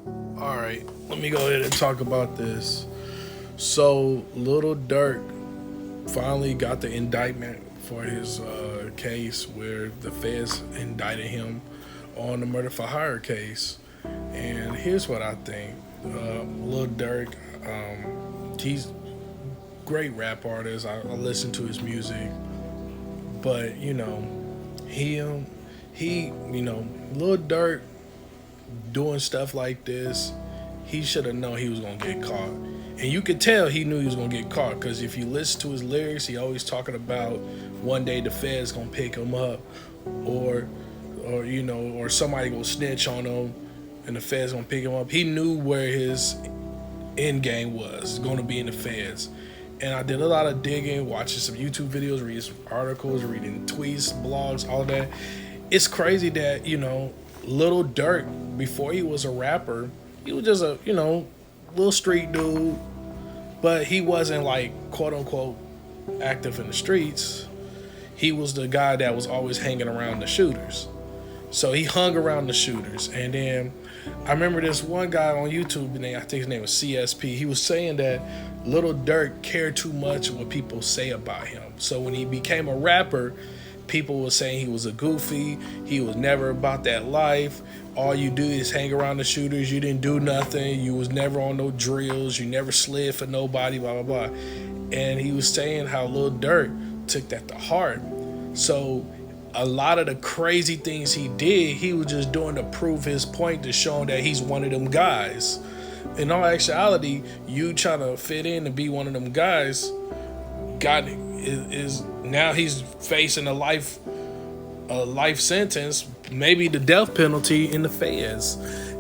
All right, let me go ahead and talk about this. So, Lil Durk finally got the indictment for his case where the feds indicted him on the murder for hire case. And here's what I think. Lil Durk, he's great rap artist. I listen to his music, but he Lil Durk doing stuff like this, he should have known he was gonna get caught. And you could tell he knew he was gonna get caught because if you listen to his lyrics, he always talking about one day the feds gonna pick him up, or or somebody gonna snitch on him, and the feds gonna pick him up. He knew where his end game was going to be in the feds. And I did a lot of digging, watching some YouTube videos, reading some articles, reading tweets, blogs, all that. It's crazy that, Little Durk, before he was a rapper, he was just a, little street dude, but he wasn't like quote unquote active in the streets. He was the guy that was always hanging around the shooters. So he hung around the shooters. And then I remember this one guy on YouTube, I think his name was CSP. He was saying that Little Durk cared too much what people say about him. So when he became a rapper, people were saying he was a goofy. He was never about that life. All you do is hang around the shooters. You didn't do nothing. You was never on no drills. You never slid for nobody, blah, blah, blah. And he was saying how Lil Durk took that to heart. So a lot of the crazy things he did, he was just doing to prove his point, to show that he's one of them guys. In all actuality, you trying to fit in and be one of them guys, God is now he's facing a life sentence, maybe the death penalty in the feds.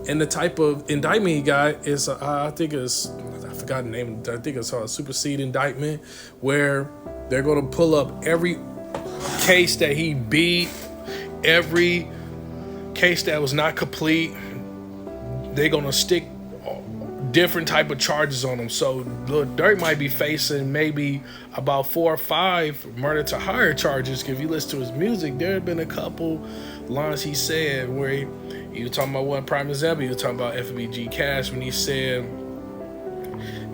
And the type of indictment he got is, I forgot the name. I think it's a supersede indictment, where they're going to pull up every case that he beat, every case that was not complete. They're gonna stick different type of charges on him. So Lil Durk might be facing maybe about 4 or 5 murder to hire charges. If you listen to his music, there have been a couple lines he said where he was talking about, one prime example, he was talking about FBG Cash when he said,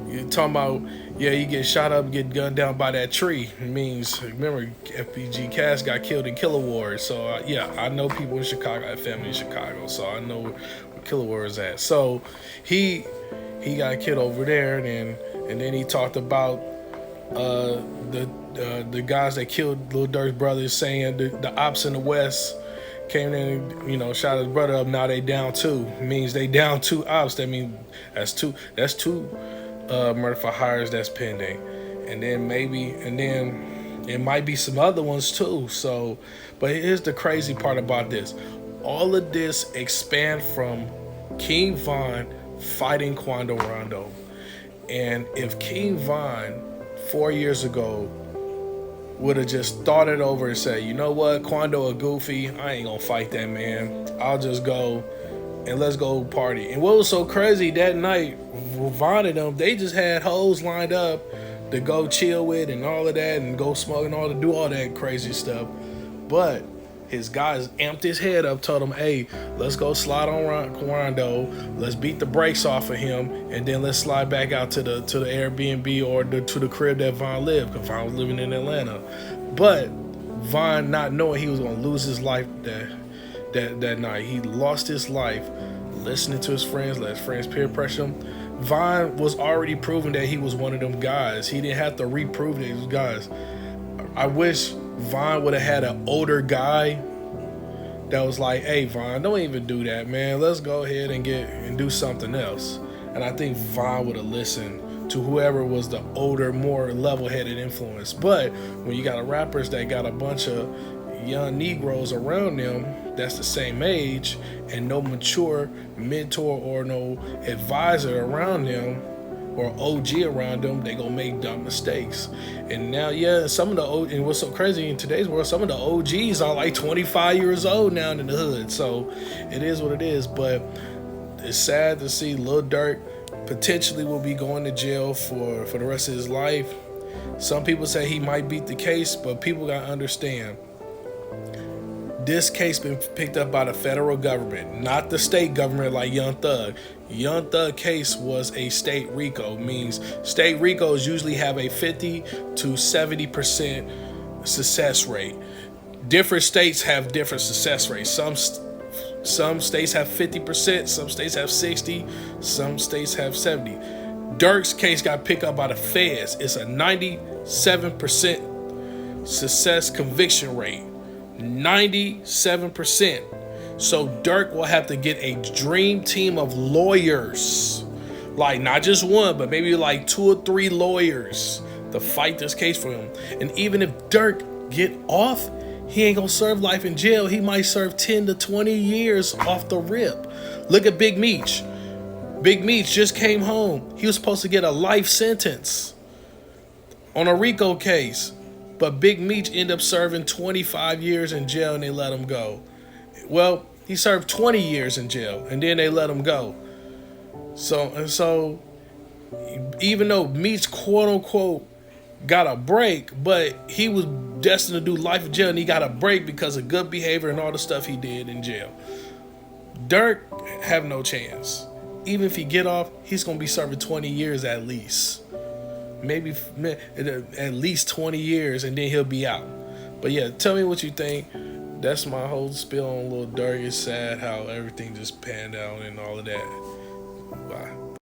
you talking about, yeah, you get shot up, get gunned down by that tree. It means, remember, FPG Cass got killed in Killer Wars. So, yeah, I know people in Chicago. I have family in Chicago, so I know where Killer Wars is at. So, he got killed over there, and then he talked about the guys that killed Lil Durk's brothers, saying the ops in the West came in and shot his brother up. Now they down 2. It means they down 2 ops. That means that's two murder for hires that's pending, and then it might be some other ones too. So, but here's the crazy part about this: all of this expand from King Von fighting Quando Rondo, and if King Von 4 years ago would have just thought it over and said, you know what, Quando a goofy, I ain't gonna fight that man. I'll just go and let's go party. And what was so crazy that night, Von and them, they just had hoes lined up to go chill with and all of that, and go smoke and all to do all that crazy stuff. But his guys amped his head up, told him, hey, let's go slide on Rondo, let's beat the brakes off of him, and then let's slide back out to the Airbnb or to the crib that Von lived, because Von was living in Atlanta. But Von, not knowing he was gonna lose his life that night, he lost his life listening to his friends, let his friends peer pressure him. Von was already proving that he was one of them guys. He didn't have to reprove that he was guys. I wish Von would have had an older guy that was like, hey, Von, don't even do that, man. Let's go ahead and do something else. And I think Von would have listened to whoever was the older, more level-headed influence. But when you got rappers that got a bunch of young Negroes around them that's the same age, and no mature mentor or no advisor around them or OG around them, they gonna make dumb mistakes. And now, yeah, some of the and what's so crazy in today's world, some of the OGs are like 25 years old now in the hood. So it is what it is. But it's sad to see Lil Durk potentially will be going to jail for the rest of his life. Some people say he might beat the case, but people gotta understand, This case been picked up by the federal government, not the state government like Young Thug. Young Thug case was a state RICO, means state RICOs usually have a 50 to 70% success rate. Different states have different success rates. Some states have 50%, some states have 60, some states have 70. Durk's case got picked up by the feds. It's a 97% success conviction rate. 97%. So Durk will have to get a dream team of lawyers. Like not just one, but maybe like 2 or 3 lawyers to fight this case for him. And even if Durk get off, he ain't gonna serve life in jail. He might serve 10 to 20 years off the rip. Look at Big Meech. Big Meech just came home. He was supposed to get a life sentence on a RICO case. But Big Meech ended up serving 25 years in jail and they let him go. Well, he served 20 years in jail and then they let him go. So even though Meech quote unquote got a break, but he was destined to do life in jail and he got a break because of good behavior and all the stuff he did in jail. Durk have no chance. Even if he get off, he's gonna be serving 20 years at least. Maybe at least 20 years and then he'll be out. But yeah, tell me what you think. That's my whole spiel on Lil Durk. It's sad how everything just panned out and all of that. Bye.